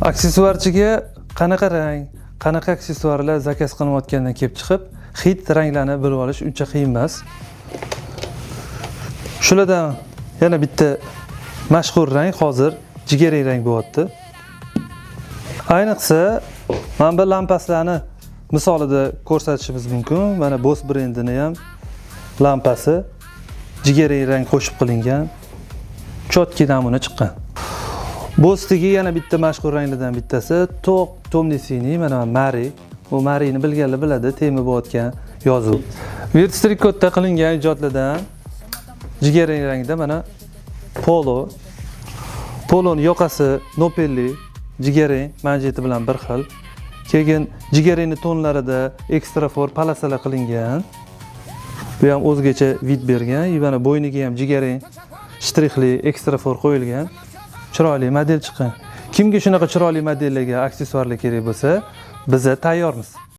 Aksessuarchiga qanaqa rang, qanaqa aksessuarlar zakaz qilinayotganidan kelib chiqib, hid ranglarni bilib olish uncha qiyin emas. Shulardan yana bitta mashhur rang hozir jigarrang rang bo'lyapti. Ayniqsa, mana bu lampaslarni misolida ko'rsatishimiz mumkin. Mana Boss brendining ham lampasi jigarrang rang qo'shib qilingan. Chotki namuna chiqqan. Boss'dagi yana bitta mashhur ranglardan bittasi to'q tomni-siniy, mana Mari. Bu Mari'ni bilganlar biladi, temi bo'layotgan yozuv. Vertistrikotda qilingan ijodlardan jigarrang rangda mana Polo. Poloning yoqasi nopelli, jigarrang manjeti bilan bir xil. Keyin jigarrangning tonlarida ekstrafor palasalar qilingan. Bu ham o'zgacha vid bergan. Mana bo'yniga ham jigarrang shtrixli ekstrafor qo'yilgan. Chiroyli model chiqqan. Kimga shunaqa chiroyli modellarga aksessuarlar kerak bo'lsa, biz tayyormiz.